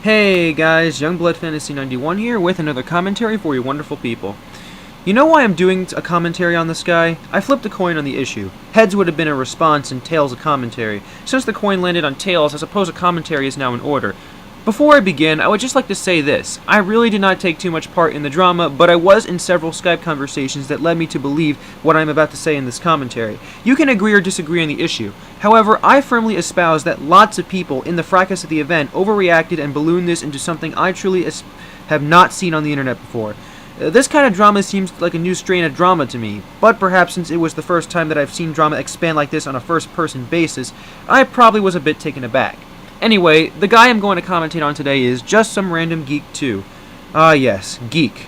Hey guys, Youngblood Fantasy 91 here with another commentary for you wonderful people. You know why I'm doing a commentary on this guy? I flipped a coin on the issue. Heads would have been a response and tails a commentary. Since the coin landed on tails, I suppose a commentary is now in order. Before I begin, I would just like to say this. I really did not take too much part in the drama, but I was in several Skype conversations that led me to believe what I'm about to say in this commentary. You can agree or disagree on the issue. However, I firmly espouse that lots of people in the fracas of the event overreacted and ballooned this into something I truly have not seen on the internet before. This kind of drama seems like a new strain of drama to me, but perhaps since it was the first time that I've seen drama expand like this on a first-person basis, I probably was a bit taken aback. Anyway, the guy I'm going to commentate on today is just some random geek too. Ah yes, Geek.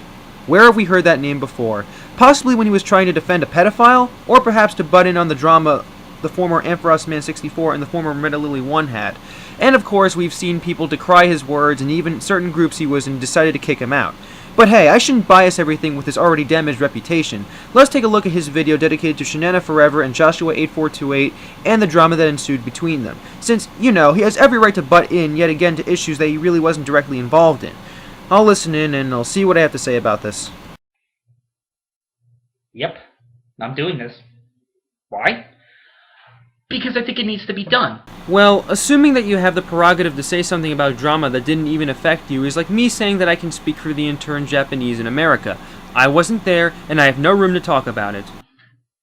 Where have we heard that name before? Possibly when he was trying to defend a pedophile, or perhaps to butt in on the drama the former Ampharos Man 64 and the former Metalily 1 had. And of course, we've seen people decry his words, and even certain groups he was in decided to kick him out. But hey, I shouldn't bias everything with his already damaged reputation. Let's take a look at his video dedicated to Shenana Forever and Joshua8428 and the drama that ensued between them. Since, you know, he has every right to butt in yet again to issues that he really wasn't directly involved in. I'll listen in and I'll see what I have to say about this. Yep, I'm doing this. Why? Because I think it needs to be done. Well, assuming that you have the prerogative to say something about drama that didn't even affect you is like me saying that I can speak for the interned Japanese in America. I wasn't there, and I have no room to talk about it.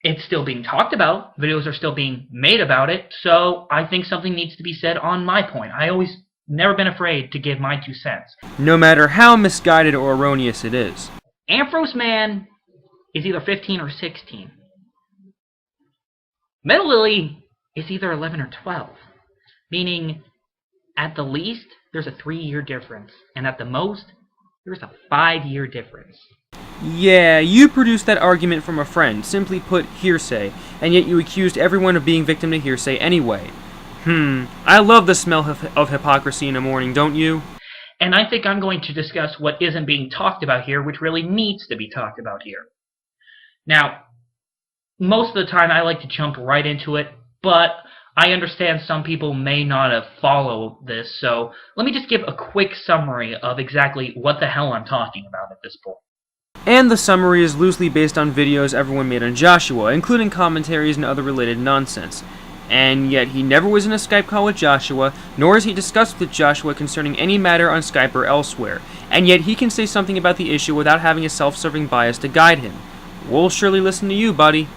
It's still being talked about, videos are still being made about it, so I think something needs to be said on my point. I always never been afraid to give my 2 cents. No matter how misguided or erroneous it is. Ampharos Man is either 15 or 16. Metalily is either 11 or 12, meaning at the least there's a 3-year difference, and at the most there's a 5-year difference. Yeah, you produced that argument from a friend, simply put, hearsay, and yet you accused everyone of being victim to hearsay anyway. I love the smell of hypocrisy in the morning, don't you? And I think I'm going to discuss what isn't being talked about here, which really needs to be talked about here. Now, most of the time I like to jump right into it, but I understand some people may not have followed this, so let me just give a quick summary of exactly what the hell I'm talking about at this point. And the summary is loosely based on videos everyone made on Joshua, including commentaries and other related nonsense. And yet he never was in a Skype call with Joshua, nor has he discussed with Joshua concerning any matter on Skype or elsewhere. And yet he can say something about the issue without having a self-serving bias to guide him. We'll surely listen to you, buddy.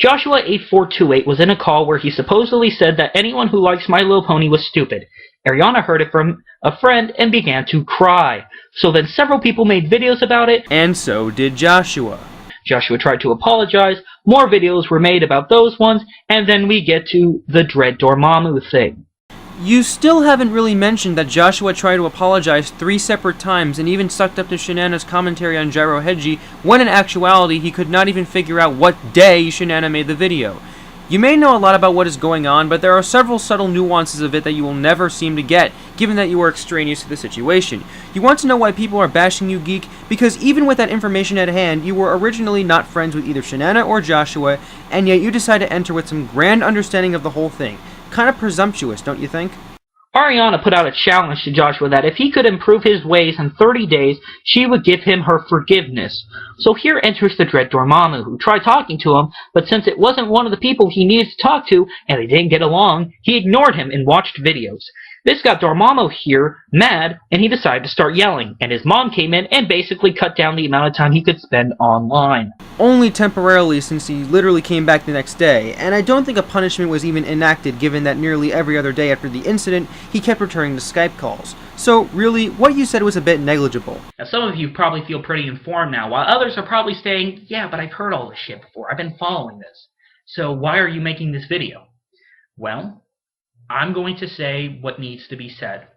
Joshua8428 was in a call where he supposedly said that anyone who likes My Little Pony was stupid. Ariana heard it from a friend and began to cry. So then several people made videos about it. And so did Joshua. Joshua tried to apologize, more videos were made about those ones, and then we get to the Dread Dormammu thing. You still haven't really mentioned that Joshua tried to apologize 3 separate times and even sucked up to Shenana's commentary on Gyro Hedgie when in actuality he could not even figure out what day Shenana made the video. You may know a lot about what is going on, but there are several subtle nuances of it that you will never seem to get, given that you are extraneous to the situation. You want to know why people are bashing you, Geek? Because even with that information at hand, you were originally not friends with either Shenana or Joshua, and yet you decide to enter with some grand understanding of the whole thing. Kind of presumptuous, don't you think? Ariana put out a challenge to Joshua that if he could improve his ways in 30 days, she would give him her forgiveness. So here enters the Dread Dormammu, who tried talking to him, but since it wasn't one of the people he needed to talk to, and they didn't get along, he ignored him and watched videos. This got Dormammu here mad, and he decided to start yelling, and his mom came in and basically cut down the amount of time he could spend online. Only temporarily, since he literally came back the next day, and I don't think a punishment was even enacted given that nearly every other day after the incident, he kept returning to Skype calls. So, really, what you said was a bit negligible. Now, some of you probably feel pretty informed now, while others are probably saying, yeah, but I've heard all this shit before, I've been following this. So why are you making this video? Well, I'm going to say what needs to be said.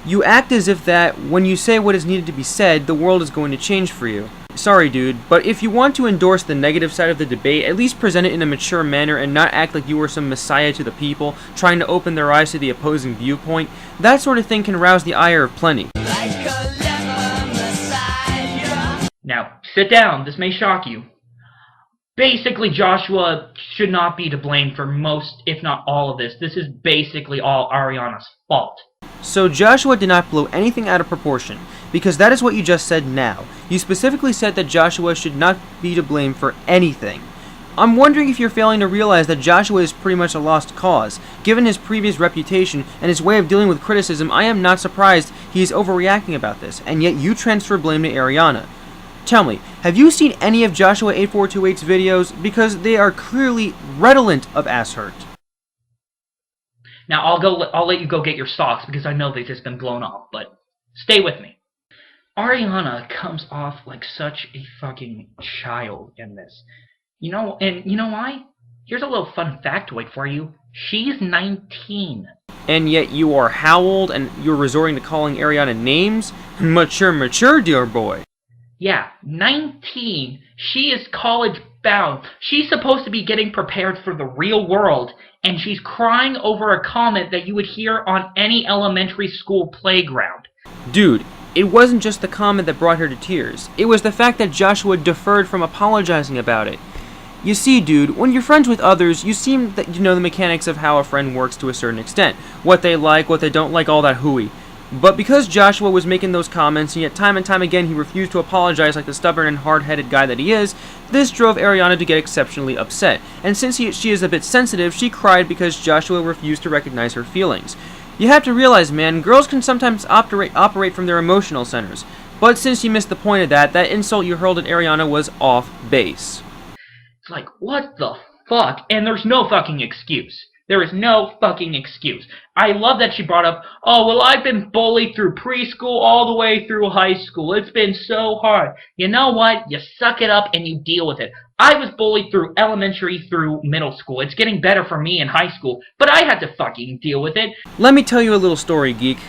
You act as if that, when you say what is needed to be said, the world is going to change for you. Sorry, dude, but if you want to endorse the negative side of the debate, at least present it in a mature manner and not act like you were some messiah to the people, trying to open their eyes to the opposing viewpoint. That sort of thing can rouse the ire of plenty. Now, sit down, this may shock you. Basically, Joshua should not be to blame for most, if not all of this. This is basically all Ariana's fault. So Joshua did not blow anything out of proportion, because that is what you just said now. You specifically said that Joshua should not be to blame for anything. I'm wondering if you're failing to realize that Joshua is pretty much a lost cause. Given his previous reputation and his way of dealing with criticism, I am not surprised he is overreacting about this, and yet you transfer blame to Ariana. Tell me, have you seen any of Joshua 8428's videos? Because they are clearly redolent of ass hurt. Now, I'll let you go get your socks because I know they've just been blown off, but stay with me. Ariana comes off like such a fucking child in this. You know why? Here's a little fun factoid for you. She's 19. And yet you are how old, and you're resorting to calling Ariana names? Mature, dear boy. Yeah, 19. She is college bound. She's supposed to be getting prepared for the real world, and she's crying over a comment that you would hear on any elementary school playground. Dude, it wasn't just the comment that brought her to tears. It was the fact that Joshua deferred from apologizing about it. You see, dude, when you're friends with others, you seem that you know the mechanics of how a friend works to a certain extent. What they like, what they don't like, all that hooey. But because Joshua was making those comments, and yet time and time again he refused to apologize like the stubborn and hard-headed guy that he is, this drove Ariana to get exceptionally upset. And since she is a bit sensitive, she cried because Joshua refused to recognize her feelings. You have to realize, man, girls can sometimes operate from their emotional centers. But since you missed the point of that insult you hurled at Ariana was off base. It's like, what the fuck? And there's no fucking excuse. There is no fucking excuse. I love that she brought up, oh, well, I've been bullied through preschool all the way through high school. It's been so hard. You know what? You suck it up and you deal with it. I was bullied through elementary through middle school. It's getting better for me in high school, but I had to fucking deal with it. Let me tell you a little story, Geek.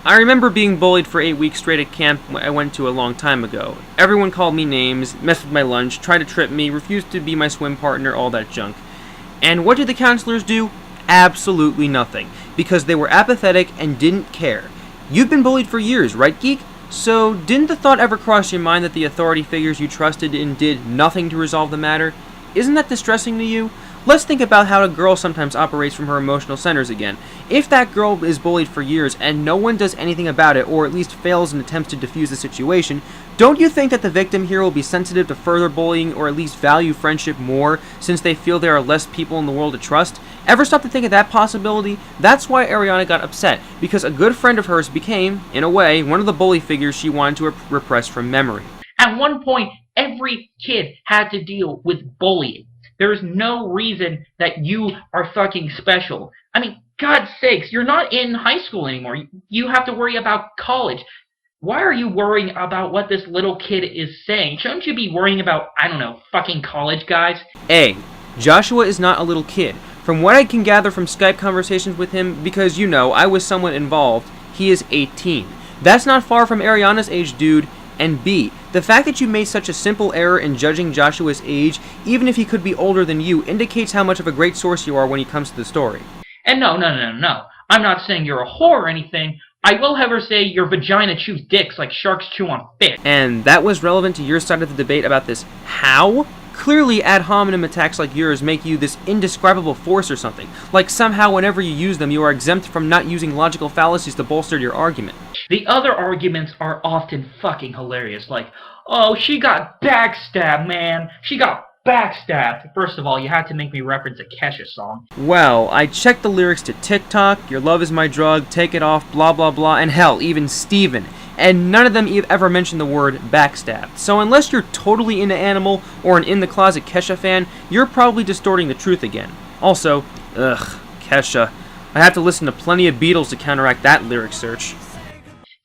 I remember being bullied for 8 weeks straight at camp I went to a long time ago. Everyone called me names, messed with my lunch, tried to trip me, refused to be my swim partner, all that junk. And what did the counselors do? Absolutely nothing, because they were apathetic and didn't care. You've been bullied for years, right, Geek? So didn't the thought ever cross your mind that the authority figures you trusted in did nothing to resolve the matter? Isn't that distressing to you? Let's think about how a girl sometimes operates from her emotional centers again. If that girl is bullied for years and no one does anything about it, or at least fails in attempts to defuse the situation, don't you think that the victim here will be sensitive to further bullying, or at least value friendship more, since they feel there are less people in the world to trust? Ever stop to think of that possibility? That's why Ariana got upset, because a good friend of hers became, in a way, one of the bully figures she wanted to repress from memory. At one point, every kid had to deal with bullying. There is no reason that you are fucking special. I mean, God's sakes, you're not in high school anymore. You have to worry about college. Why are you worrying about what this little kid is saying? Shouldn't you be worrying about, I don't know, fucking college guys? A. Joshua is not a little kid. From what I can gather from Skype conversations with him, because, you know, I was somewhat involved, he is 18. That's not far from Ariana's age, dude. And B, the fact that you made such a simple error in judging Joshua's age, even if he could be older than you, indicates how much of a great source you are when it comes to the story. And no. I'm not saying you're a whore or anything. I will, however, say your vagina chews dicks like sharks chew on fish. And that was relevant to your side of the debate about this how? Clearly, ad hominem attacks like yours make you this indescribable force or something. Like somehow whenever you use them, you are exempt from not using logical fallacies to bolster your argument. The other arguments are often fucking hilarious, like, oh, she got backstabbed, man. She got backstabbed. First of all, you had to make me reference a Kesha song. Well, I checked the lyrics to TikTok, Your Love Is My Drug, Take It Off, blah blah blah, and hell, even Steven. And none of them ever mentioned the word backstabbed. So unless you're totally into Animal or an in-the-closet Kesha fan, you're probably distorting the truth again. Also, Kesha. I have to listen to plenty of Beatles to counteract that lyric search.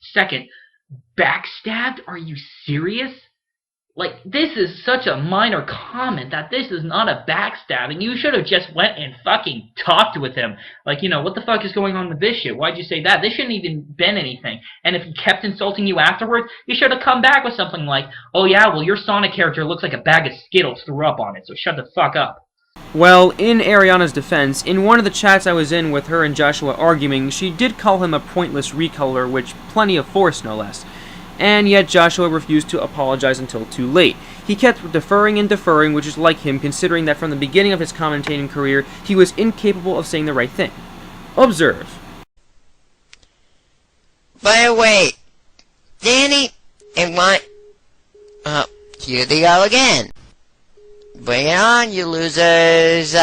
Second, backstabbed? Are you serious? Like, this is such a minor comment that this is not a backstabbing. You should have just went and fucking talked with him. Like, you know, what the fuck is going on with this shit? Why'd you say that? This shouldn't even been anything. And if he kept insulting you afterwards, you should have come back with something like, oh yeah, well your Sonic character looks like a bag of Skittles threw up on it, so shut the fuck up. Well, in Ariana's defense, in one of the chats I was in with her and Joshua arguing, she did call him a pointless recolor, which plenty of force, no less. And yet Joshua refused to apologize until too late. He kept deferring and deferring, which is like him, considering that from the beginning of his commentating career, he was incapable of saying the right thing. Observe. But wait, Danny, and what? Here they go again. Bring it on, you losers.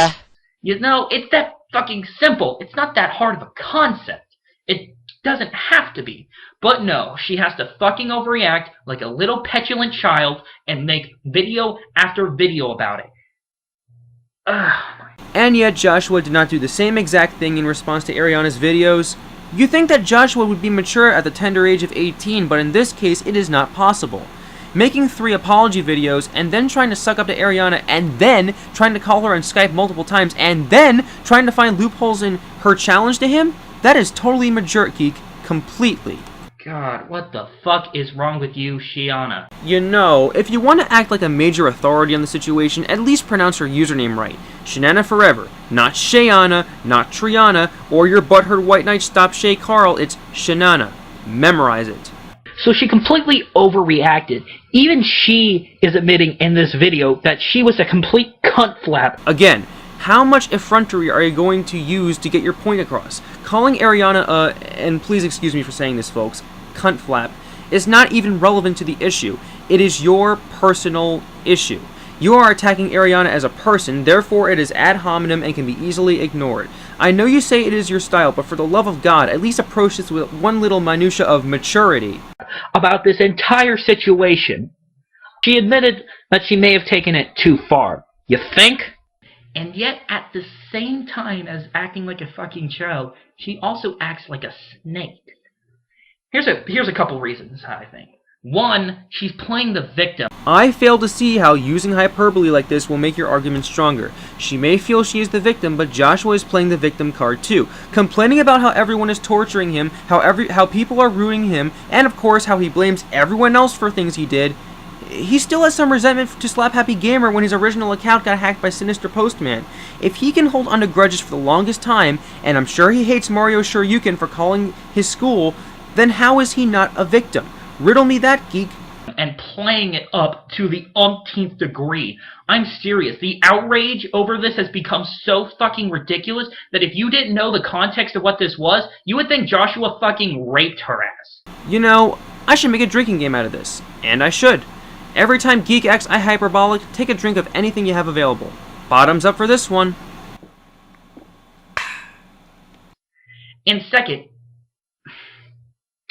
You know, it's that fucking simple. It's not that hard of a concept. It doesn't have to be. But no, she has to fucking overreact like a little petulant child and make video after video about it. Ugh. And yet Joshua did not do the same exact thing in response to Ariana's videos. You think that Joshua would be mature at the tender age of 18, but in this case it is not possible. Making 3 apology videos, and then trying to suck up to Ariana, and then trying to call her on Skype multiple times, and then trying to find loopholes in her challenge to him, that is totally mature, Geek. Completely. God, what the fuck is wrong with you, Shiana? You know, if you want to act like a major authority on the situation, at least pronounce her username right. Shanana forever. Not Shayana, not Triana, or your butthurt white knight stop Shay Carl, it's Shanana. Memorize it. So she completely overreacted. Even she is admitting in this video that she was a complete cunt flap. Again, how much effrontery are you going to use to get your point across? Calling Ariana and please excuse me for saying this, folks, cunt flap, is not even relevant to the issue. It is your personal issue. You are attacking Ariana as a person, therefore it is ad hominem and can be easily ignored. I know you say it is your style, but for the love of God, at least approach this with one little minutia of maturity. About this entire situation, she admitted that she may have taken it too far. You think? And yet, at the same time as acting like a fucking child, she also acts like a snake. Here's a couple reasons, I think. One, she's playing the victim. I fail to see how using hyperbole like this will make your argument stronger. She may feel she is the victim, but Joshua is playing the victim card too. Complaining about how everyone is torturing him, how people are ruining him, and of course how he blames everyone else for things he did. He still has some resentment to Slap Happy Gamer when his original account got hacked by Sinister Postman. If he can hold onto grudges for the longest time, and I'm sure he hates Mario Shoryuken for calling his school, then how is he not a victim? Riddle me that, Geek. And playing it up to the umpteenth degree. I'm serious. The outrage over this has become so fucking ridiculous that if you didn't know the context of what this was, you would think Joshua fucking raped her ass. You know, I should make a drinking game out of this. And I should. Every time Geek acts hyperbolic, take a drink of anything you have available. Bottoms up for this one. And second,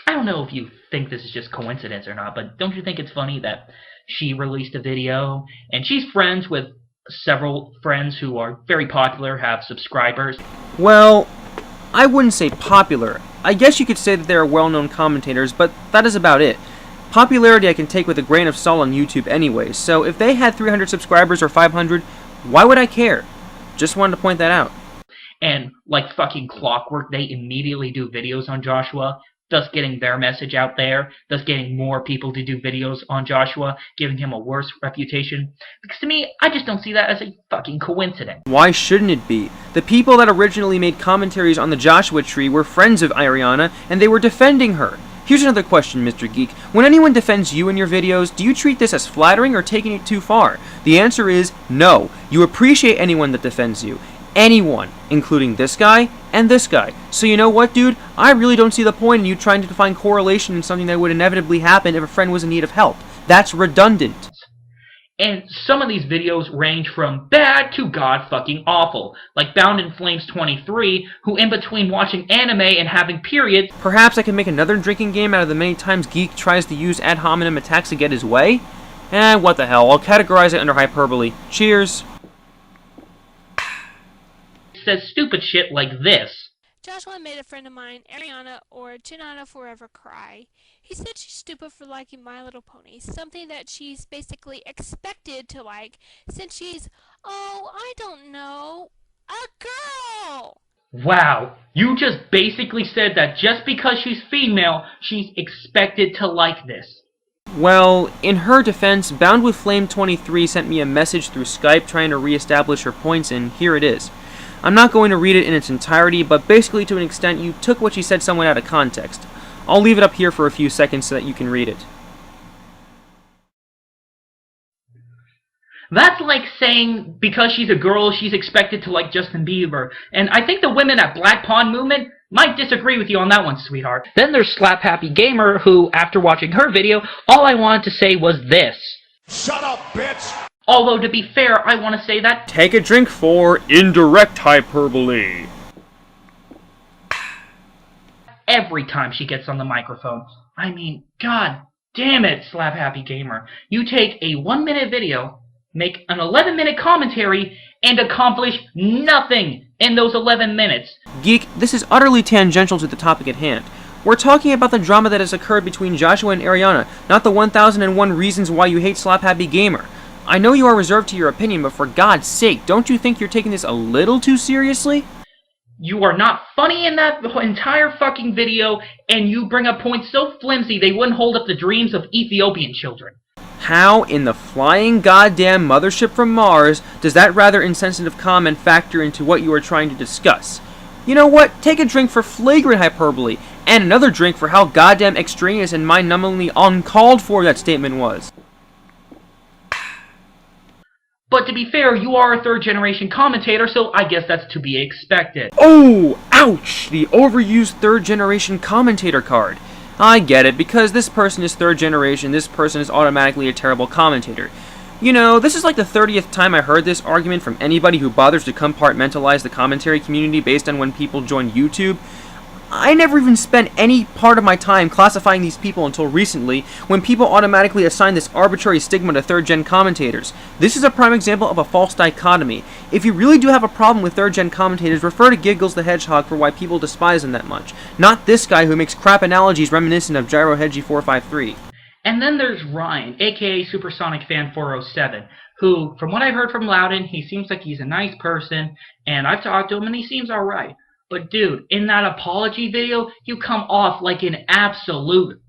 I don't know if you think this is just coincidence or not, but don't you think it's funny that she released a video, and she's friends with several friends who are very popular, have subscribers? Well, I wouldn't say popular. I guess you could say that they are well-known commentators, but that is about it. Popularity I can take with a grain of salt on YouTube anyways, so if they had 300 subscribers or 500, why would I care? Just wanted to point that out. And like fucking clockwork, they immediately do videos on Joshua, thus getting their message out there, thus getting more people to do videos on Joshua, giving him a worse reputation. Because to me, I just don't see that as a fucking coincidence. Why shouldn't it be? The people that originally made commentaries on the Joshua tree were friends of Ariana, and they were defending her. Here's another question, Mr. Geek. When anyone defends you in your videos, do you treat this as flattering or taking it too far? The answer is no. You appreciate anyone that defends you. Anyone, including this guy and this guy. So you know what, dude? I really don't see the point in you trying to find correlation in something that would inevitably happen if a friend was in need of help. That's redundant. And some of these videos range from bad to god-fucking awful. Like Bound in Flames 23, who in between watching anime and having periods... Perhaps I can make another drinking game out of the many times Geek tries to use ad hominem attacks to get his way? What the hell, I'll categorize it under hyperbole. Cheers. Says stupid shit like this. Joshua made a friend of mine, Ariana, or Janana Forever cry. He said she's stupid for liking My Little Pony, something that she's basically expected to like since she's, oh, I don't know, a girl! Wow, you just basically said that just because she's female, she's expected to like this. Well, in her defense, Bound with Flame 23 sent me a message through Skype trying to reestablish her points, and here it is. I'm not going to read it in its entirety, but basically to an extent you took what she said somewhat out of context. I'll leave it up here for a few seconds so that you can read it. That's like saying because she's a girl, she's expected to like Justin Bieber. And I think the women at Black Pond Movement, Might disagree with you on that one, sweetheart. Then there's Slap Happy Gamer, who, after watching her video, all I wanted to say was this. Shut up, bitch! Although, to be fair, I want to say that... Take a drink for indirect hyperbole. Every time she gets on the microphone. I mean, god damn it, Slap Happy Gamer. You take a 1-minute video, make an 11-minute commentary, and accomplish nothing in those 11 minutes. Geek, this is utterly tangential to the topic at hand. We're talking about the drama that has occurred between Joshua and Ariana, not the 1001 reasons why you hate Slap Happy Gamer. I know you are reserved to your opinion, but for God's sake, don't you think you're taking this a little too seriously? You are not funny in that entire fucking video, and you bring up points so flimsy they wouldn't hold up the dreams of Ethiopian children. How in the flying goddamn mothership from Mars does that rather insensitive comment factor into what you are trying to discuss? You know what? Take a drink for flagrant hyperbole, and another drink for how goddamn extraneous and mind-numbingly uncalled for that statement was. But to be fair, you are a third-generation commentator, so I guess that's to be expected. Oh, ouch! The overused third-generation commentator card. I get it, because this person is third generation, this person is automatically a terrible commentator. You know, this is like the 30th time I heard this argument from anybody who bothers to compartmentalize the commentary community based on when people join YouTube. I never even spent any part of my time classifying these people until recently, when people automatically assign this arbitrary stigma to third-gen commentators. This is a prime example of a false dichotomy. If you really do have a problem with third-gen commentators, refer to Giggles the Hedgehog for why people despise them that much. Not this guy who makes crap analogies reminiscent of Gyro Hedgie 453. And then there's Ryan, aka Supersonic Fan 407, who, from what I've heard from Loudon, he seems like he's a nice person, and I've talked to him and he seems alright. But dude, in that apology video, you come off like an absolute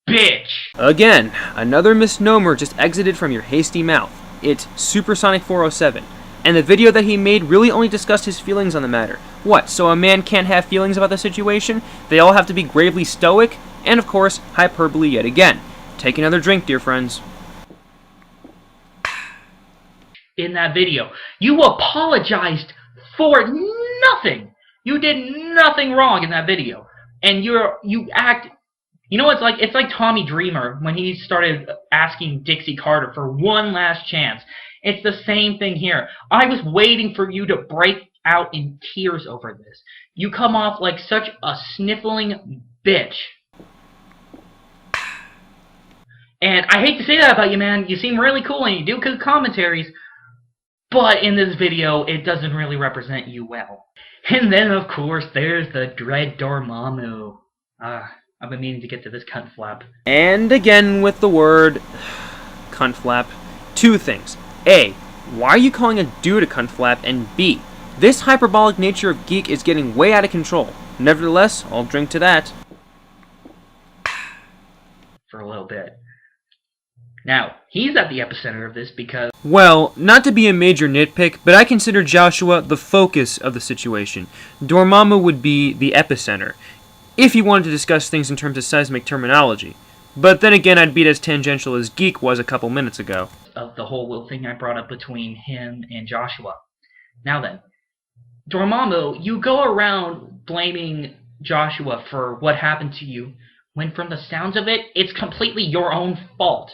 bitch. Again, another misnomer just exited from your hasty mouth. It's Supersonic 407. And the video that he made really only discussed his feelings on the matter. What, so a man can't have feelings about the situation? They all have to be gravely stoic? And of course, hyperbole yet again. Take another drink, dear friends. In that video, you apologized for nothing. You did nothing wrong in that video, and you act. You know, it's like Tommy Dreamer when he started asking Dixie Carter for one last chance. It's the same thing here. I was waiting for you to break out in tears over this. You come off like such a sniffling bitch. And I hate to say that about you, man. You seem really cool and you do good commentaries, but in this video, it doesn't really represent you well. And then, of course, there's the Dread Dormammu. I've been meaning to get to this cunt flap. And again with the word cunt flap. Two things. A, why are you calling a dude a cunt flap? And B, this hyperbolic nature of Geek is getting way out of control. Nevertheless, I'll drink to that. For a little bit. Now, he's at the epicenter of this because... Well, not to be a major nitpick, but I consider Joshua the focus of the situation. Dormammu would be the epicenter, if you wanted to discuss things in terms of seismic terminology. But then again, I'd be as tangential as Geek was a couple minutes ago. Of the whole little thing I brought up between him and Joshua. Now then, Dormammu, you go around blaming Joshua for what happened to you, when from the sounds of it, it's completely your own fault.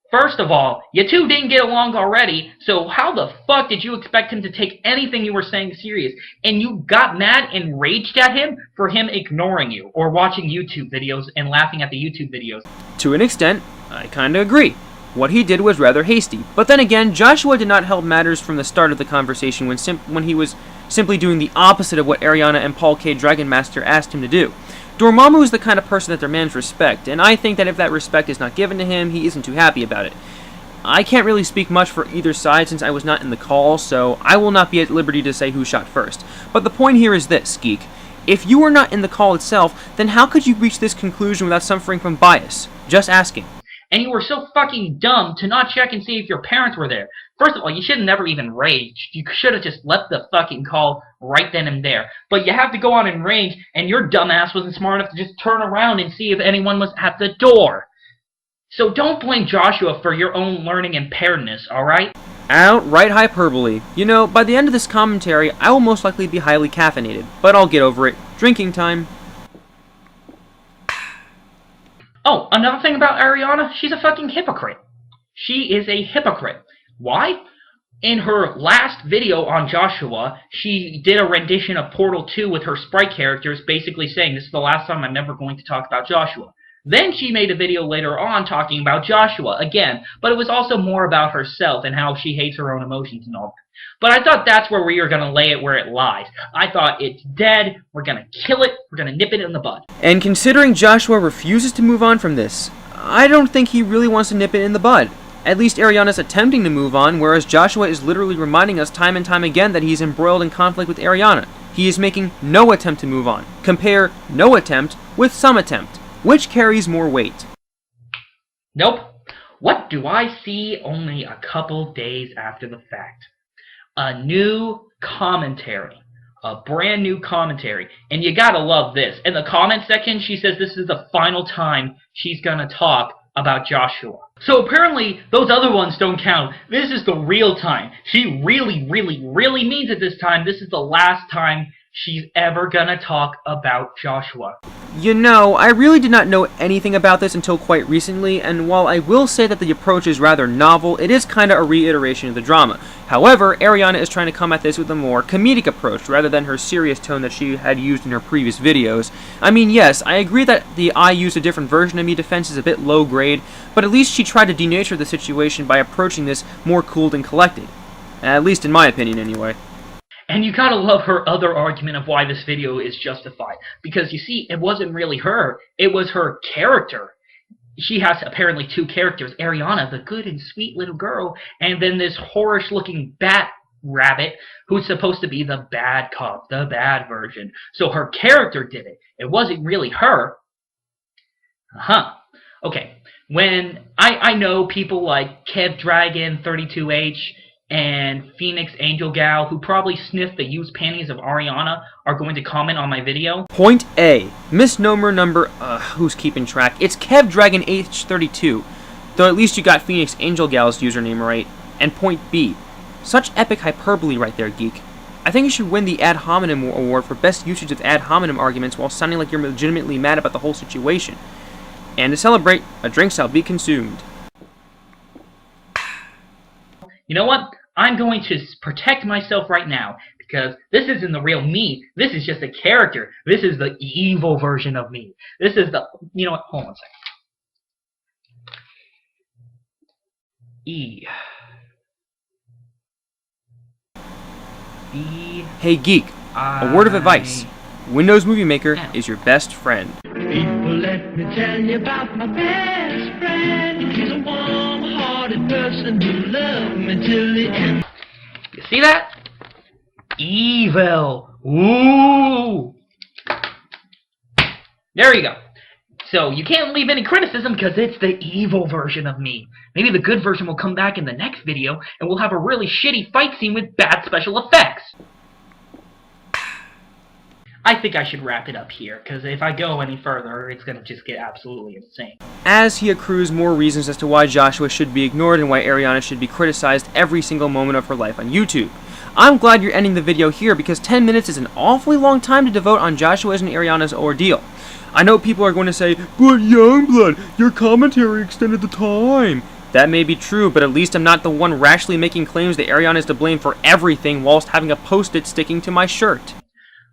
First of all, you two didn't get along already, so how the fuck did you expect him to take anything you were saying serious? And you got mad and raged at him for him ignoring you, or watching YouTube videos and laughing at the YouTube videos. To an extent, I kinda agree. What he did was rather hasty. But then again, Joshua did not help matters from the start of the conversation when he was simply doing the opposite of what Ariana and Paul K. Dragon Master asked him to do. Dormammu is the kind of person that demands respect, and I think that if that respect is not given to him, he isn't too happy about it. I can't really speak much for either side since I was not in the call, so I will not be at liberty to say who shot first. But the point here is this, Geek. If you were not in the call itself, then how could you reach this conclusion without suffering from bias? Just asking. And you were so fucking dumb to not check and see if your parents were there. First of all, you should have never even raged. You should have just left the fucking call right then and there. But you have to go on and rage, and your dumbass wasn't smart enough to just turn around and see if anyone was at the door. So don't blame Joshua for your own learning impairedness, alright? Outright hyperbole. You know, by the end of this commentary, I will most likely be highly caffeinated, but I'll get over it. Drinking time. Oh, another thing about Ariana, she's a fucking hypocrite. She is a hypocrite. Why? In her last video on Joshua, she did a rendition of Portal 2 with her sprite characters, basically saying, this is the last time I'm ever going to talk about Joshua. Then she made a video later on talking about Joshua again, but it was also more about herself and how she hates her own emotions and all that. But I thought that's where we were going to lay it where it lies. I thought it's dead, we're going to kill it, we're going to nip it in the bud. And considering Joshua refuses to move on from this, I don't think he really wants to nip it in the bud. At least Ariana's attempting to move on, whereas Joshua is literally reminding us time and time again that he's embroiled in conflict with Ariana. He is making no attempt to move on. Compare no attempt with some attempt. Which carries more weight? Nope. What do I see only a couple days after the fact? A new commentary. A brand new commentary. And you gotta love this. In the comment section, she says this is the final time she's gonna talk about Joshua. So apparently, those other ones don't count. This is the real time. She really means it this time. This is the last time she's ever gonna talk about Joshua. You know, I really did not know anything about this until quite recently, and while I will say that the approach is rather novel, it is kinda a reiteration of the drama. However, Ariana is trying to come at this with a more comedic approach, rather than her serious tone that she had used in her previous videos. I mean, yes, I agree that the I used a different version of me defense is a bit low grade, but at least she tried to denature the situation by approaching this more cooled and collected. At least in my opinion, anyway. And you gotta love her other argument of why this video is justified. Because you see, it wasn't really her, it was her character. She has apparently two characters, Ariana, the good and sweet little girl, and then this whorish looking bat rabbit who's supposed to be the bad cop, the bad version. So her character did it. It wasn't really her. Okay, when I know people like Kev Dragon 32H and Phoenix Angel Gal, who probably sniffed the used panties of Ariana, are going to comment on my video. Point A. Misnomer number, who's keeping track? It's Kev Dragon H32. Though at least you got Phoenix Angel Gal's username right. And point B. Such epic hyperbole right there, Geek. I think you should win the Ad Hominem Award for best usage of ad hominem arguments while sounding like you're legitimately mad about the whole situation. And to celebrate, a drink shall be consumed. You know what? I'm going to protect myself right now, because this isn't the real me. This is just a character. This is the evil version of me. This is the... You know what? Hold on a second. E. B. Hey Geek, a word of advice. Windows Movie Maker is your best friend. People, let me tell you about my best friend. He's a warm-hearted person who loved me till the end. You see that? Evil. Ooh. There you go. So you can't leave any criticism because it's the evil version of me. Maybe the good version will come back in the next video and we'll have a really shitty fight scene with bad special effects. I think I should wrap it up here, because if I go any further, it's going to just get absolutely insane. As he accrues more reasons as to why Joshua should be ignored and why Ariana should be criticized every single moment of her life on YouTube. I'm glad you're ending the video here, because 10 minutes is an awfully long time to devote on Joshua's and Ariana's ordeal. I know people are going to say, but Youngblood, your commentary extended the time. That may be true, but at least I'm not the one rashly making claims that Ariana is to blame for everything whilst having a post-it sticking to my shirt.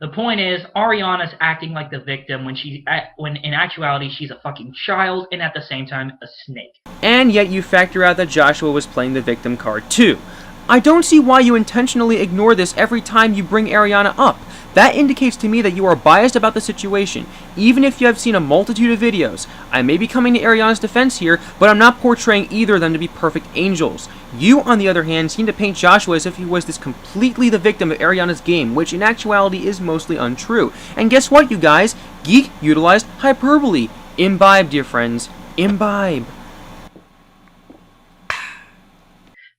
The point is, Ariana's acting like the victim when in actuality she's a fucking child and at the same time a snake. And yet you factor out that Joshua was playing the victim card too. I don't see why you intentionally ignore this every time you bring Ariana up. That indicates to me that you are biased about the situation, even if you have seen a multitude of videos. I may be coming to Ariana's defense here, but I'm not portraying either of them to be perfect angels. You, on the other hand, seem to paint Joshua as if he was this completely the victim of Ariana's game, which in actuality is mostly untrue. And guess what, you guys? Geek utilized hyperbole. Imbibe, dear friends. Imbibe.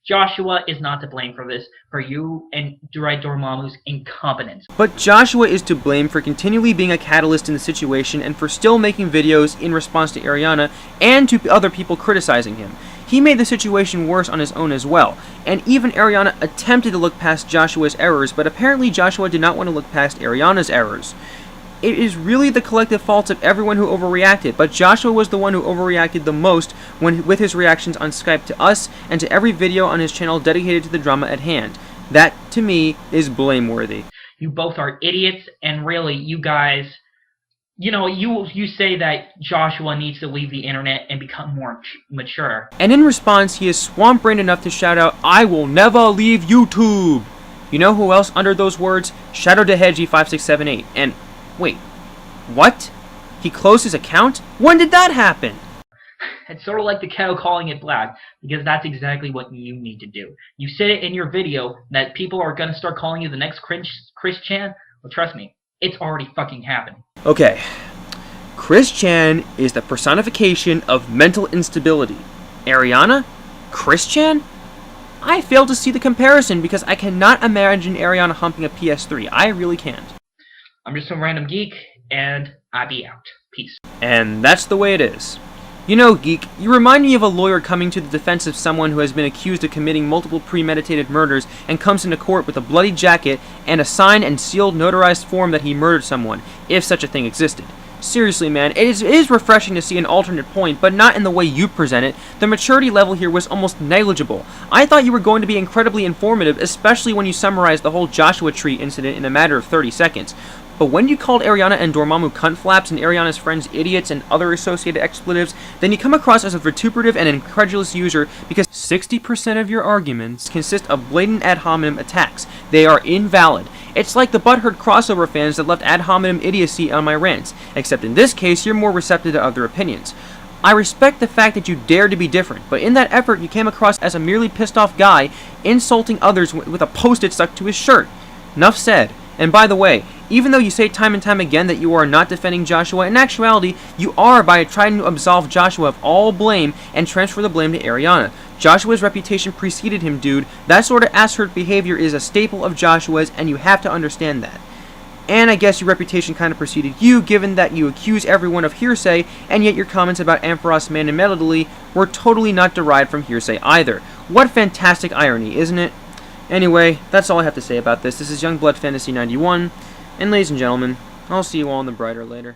Joshua is not to blame for this, for you and Red Dormammu's incompetence. But Joshua is to blame for continually being a catalyst in the situation and for still making videos in response to Ariana and to other people criticizing him. He made the situation worse on his own as well, and even Ariana attempted to look past Joshua's errors, but apparently Joshua did not want to look past Ariana's errors. It is really the collective fault of everyone who overreacted, but Joshua was the one who overreacted the most with his reactions on Skype to us and to every video on his channel dedicated to the drama at hand. That, to me, is blameworthy. You both are idiots, and really, you guys, you know, you say that Joshua needs to leave the internet and become more mature. And in response, he is swamp-brained enough to shout out, "I will never leave YouTube!" You know who else uttered those words? ShadowDeHedgy5678. And, wait, what? He closed his account? When did that happen? It's sort of like the cow calling it black, because that's exactly what you need to do. You said it in your video that people are going to start calling you the next Chris Chan. Well, trust me, it's already fucking happening. Okay, Chris Chan is the personification of mental instability. Ariana? Chris Chan? I fail to see the comparison because I cannot imagine Ariana humping a PS3. I really can't. I'm just some random geek, and I be out. Peace. And that's the way it is. You know, Geek, you remind me of a lawyer coming to the defense of someone who has been accused of committing multiple premeditated murders and comes into court with a bloody jacket and a signed and sealed notarized form that he murdered someone, if such a thing existed. Seriously, man, it is refreshing to see an alternate point, but not in the way you present it. The maturity level here was almost negligible. I thought you were going to be incredibly informative, especially when you summarized the whole Joshua Tree incident in a matter of 30 seconds. But when you called Ariana and Dormammu cunt flaps and Ariana's friends idiots and other associated expletives, then you come across as a vituperative and incredulous user because 60% of your arguments consist of blatant ad hominem attacks. They are invalid. It's like the butthurt crossover fans that left ad hominem idiocy on my rants, except in this case you're more receptive to other opinions. I respect the fact that you dare to be different, but in that effort you came across as a merely pissed off guy insulting others with a post-it stuck to his shirt. Enough said. And by the way, even though you say time and time again that you are not defending Joshua, in actuality, you are by trying to absolve Joshua of all blame and transfer the blame to Ariana. Joshua's reputation preceded him, dude. That sort of ass-hurt behavior is a staple of Joshua's, and you have to understand that. And I guess your reputation kind of preceded you, given that you accuse everyone of hearsay, and yet your comments about Ampharos Man and Melody were totally not derived from hearsay either. What fantastic irony, isn't it? Anyway, that's all I have to say about this. This is Youngblood Fantasy 91, and ladies and gentlemen, I'll see you all in the brighter later.